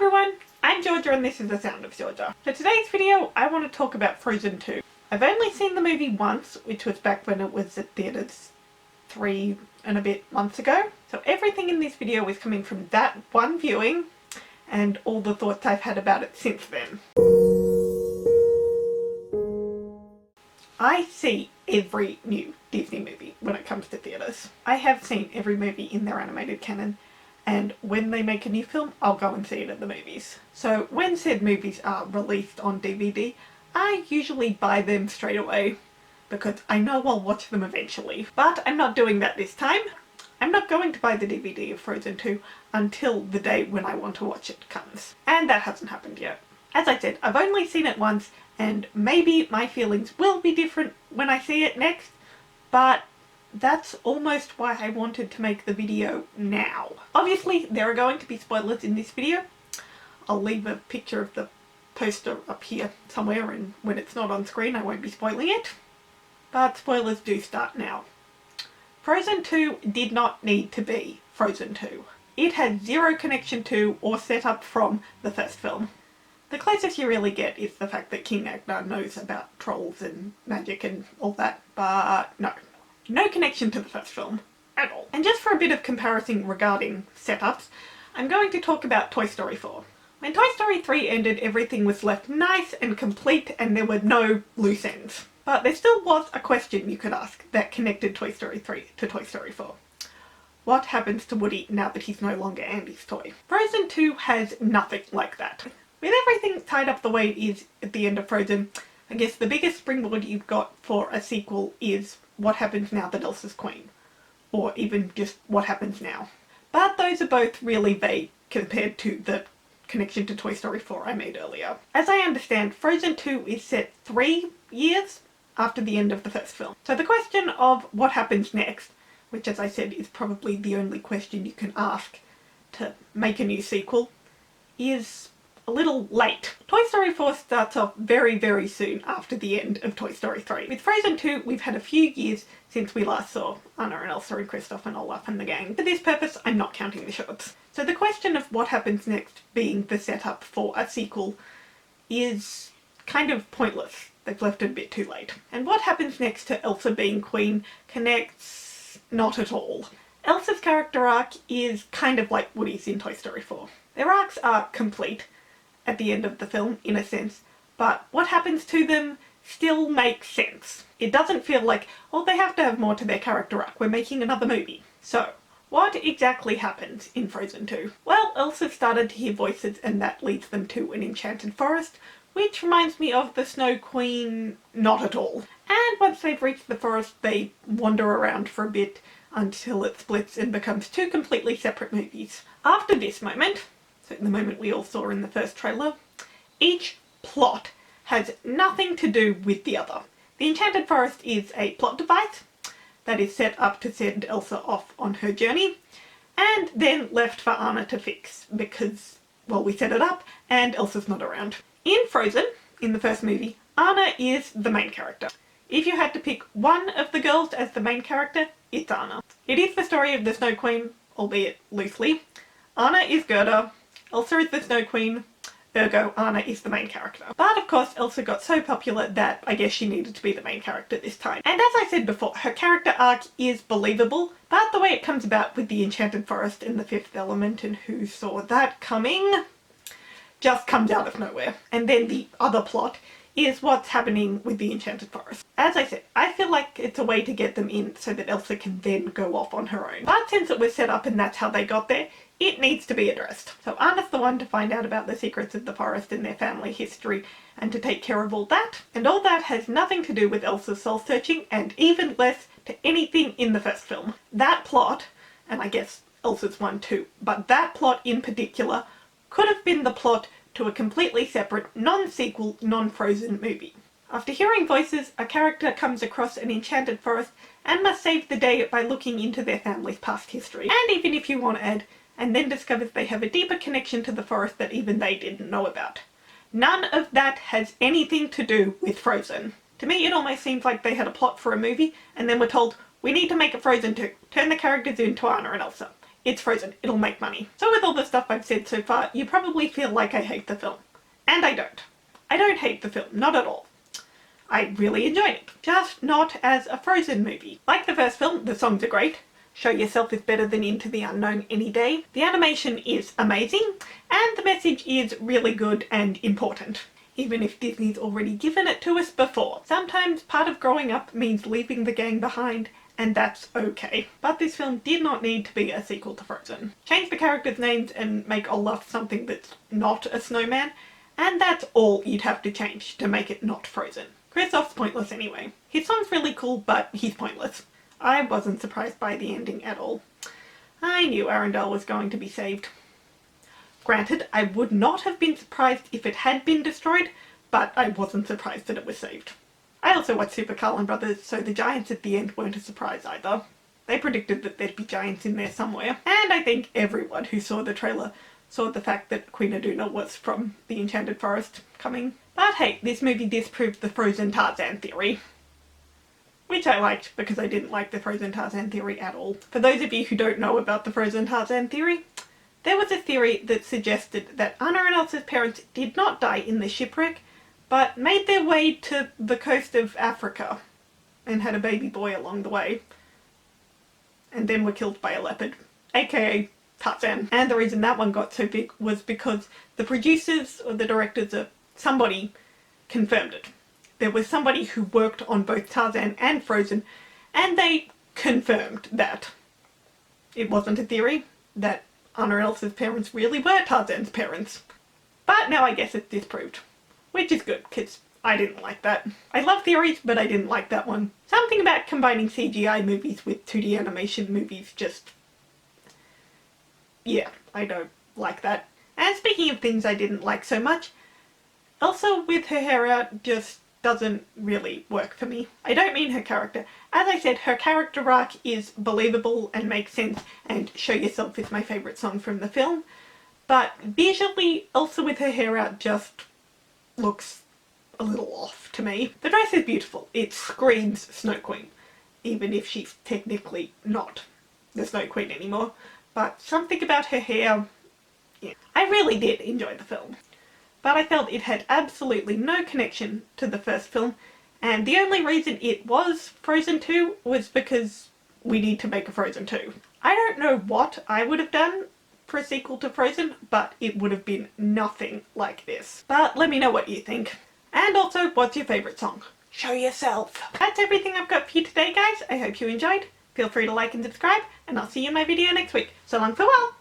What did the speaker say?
everyone, I'm Georgia and this is The Sound of Georgia. For today's video, I want to talk about Frozen 2. I've only seen the movie once, which was back when it was at theatres 3 and a bit months ago. So everything in this video is coming from that one viewing and all the thoughts I've had about it since then. I see every new Disney movie when it comes to theatres. I have seen every movie in their animated canon, and when they make a new film, I'll go and see it at the movies. So when said movies are released on DVD, I usually buy them straight away because I know I'll watch them eventually. But I'm not doing that this time. I'm not going to buy the DVD of Frozen 2 until the day when I want to watch it comes. And that hasn't happened yet. As I said, I've only seen it once, and maybe my feelings will be different when I see it next, but that's almost why I wanted to make the video now. Obviously, there are going to be spoilers in this video. I'll leave a picture of the poster up here somewhere, and when it's not on screen I won't be spoiling it. But spoilers do start now. Frozen 2 did not need to be Frozen 2. It had zero connection to or setup from the first film. The closest you really get is the fact that King Agnar knows about trolls and magic and all that, but no. No connection to the first film at all. And just for a bit of comparison regarding setups, I'm going to talk about Toy Story 4. When Toy Story 3 ended, everything was left nice and complete and there were no loose ends. But there still was a question you could ask that connected Toy Story 3 to Toy Story 4. What happens to Woody now that he's no longer Andy's toy? Frozen 2 has nothing like that. With everything tied up the way it is at the end of Frozen, I guess the biggest springboard you've got for a sequel is what happens now that Elsa's queen, or even just what happens now. But those are both really vague compared to the connection to Toy Story 4 I made earlier. As I understand, Frozen 2 is set 3 years after the end of the first film. So the question of what happens next, which as I said is probably the only question you can ask to make a new sequel, is a little late. Toy Story 4 starts off very, very soon after the end of Toy Story 3. With Frozen 2, we've had a few years since we last saw Anna and Elsa and Kristoff and Olaf and the gang. For this purpose, I'm not counting the shorts. So the question of what happens next being the setup for a sequel is kind of pointless. They've left it a bit too late. And what happens next to Elsa being queen connects not at all. Elsa's character arc is kind of like Woody's in Toy Story 4. Their arcs are complete at the end of the film, in a sense, but what happens to them still makes sense. It doesn't feel like, oh, they have to have more to their character arc, we're making another movie. So, what exactly happens in Frozen 2? Well, Elsa started to hear voices and that leads them to an enchanted forest, which reminds me of the Snow Queen not at all. And once they've reached the forest, they wander around for a bit until it splits and becomes two completely separate movies. After this moment, so the moment we all saw in the first trailer, each plot has nothing to do with the other. The Enchanted Forest is a plot device that is set up to send Elsa off on her journey, and then left for Anna to fix because, well, we set it up and Elsa's not around. In Frozen, in the first movie, Anna is the main character. If you had to pick one of the girls as the main character, it's Anna. It is the story of the Snow Queen, albeit loosely. Anna is Gerda, Elsa is the Snow Queen, ergo Anna is the main character. But of course Elsa got so popular that I guess she needed to be the main character this time. And as I said before, her character arc is believable, but the way it comes about with the Enchanted Forest and the Fifth Element and who saw that coming just comes out of nowhere. And then the other plot is what's happening with the Enchanted Forest. As I said, I feel like it's a way to get them in so that Elsa can then go off on her own. But since it was set up and that's how they got there, it needs to be addressed. So Anna's the one to find out about the secrets of the forest and their family history and to take care of all that. And all that has nothing to do with Elsa's soul searching and even less to anything in the first film. That plot, and I guess Elsa's one too, but that plot in particular could have been the plot to a completely separate, non-sequel, non-Frozen movie. After hearing voices, a character comes across an enchanted forest and must save the day by looking into their family's past history. And even if you want to add, and then discovers they have a deeper connection to the forest that even they didn't know about. None of that has anything to do with Frozen. To me, it almost seems like they had a plot for a movie and then were told, we need to make a Frozen 2. Turn the characters into Anna and Elsa. it's Frozen, it'll make money. So with all the stuff I've said so far, you probably feel like I hate the film. And I don't. I don't hate the film, not at all. I really enjoyed it, just not as a Frozen movie. Like the first film, the songs are great. Show Yourself is better than Into the Unknown any day. The animation is amazing, and the message is really good and important. Even if Disney's already given it to us before. Sometimes part of growing up means leaving the gang behind, and that's okay. But this film did not need to be a sequel to Frozen. Change the characters' names and make Olaf something that's not a snowman, and that's all you'd have to change to make it not Frozen. Kristoff's pointless anyway. His song's really cool, but he's pointless. I wasn't surprised by the ending at all. I knew Arendelle was going to be saved. Granted, I would not have been surprised if it had been destroyed, but I wasn't surprised that it was saved. I also watched Super Carlin Brothers, so the giants at the end weren't a surprise either. They predicted that there'd be giants in there somewhere, and I think everyone who saw the trailer saw the fact that Queen Aduna was from the Enchanted Forest coming. But hey, this movie disproved the Frozen Tarzan theory. Which I liked, because I didn't like the Frozen Tarzan theory at all. For those of you who don't know about the Frozen Tarzan theory, there was a theory that suggested that Anna and Elsa's parents did not die in the shipwreck, but made their way to the coast of Africa and had a baby boy along the way, and then were killed by a leopard, aka Tarzan. And the reason that one got so big was because the producers or the directors or somebody confirmed it. There was somebody who worked on both Tarzan and Frozen, and they confirmed that it wasn't a theory, that Anna and Elsa's parents really were Tarzan's parents. But now I guess it's disproved. Which is good, because I didn't like that. I love theories, but I didn't like that one. Something about combining CGI movies with 2D animation movies just... yeah, I don't like that. And speaking of things I didn't like so much, Elsa with her hair out just doesn't really work for me. I don't mean her character. As I said, her character arc is believable and makes sense, and Show Yourself is my favourite song from the film. But visually, Elsa with her hair out just looks a little off to me. The dress is beautiful. It screams Snow Queen, even if she's technically not the Snow Queen anymore. But something about her hair, yeah. I really did enjoy the film. But I felt it had absolutely no connection to the first film, and the only reason it was Frozen 2 was because we need to make a Frozen 2. I don't know what I would have done for a sequel to Frozen, but it would have been nothing like this. But let me know what you think. And also, what's your favourite song? Show Yourself. That's everything I've got for you today, guys. I hope you enjoyed. Feel free to like and subscribe, and I'll see you in my video next week. So long, farewell!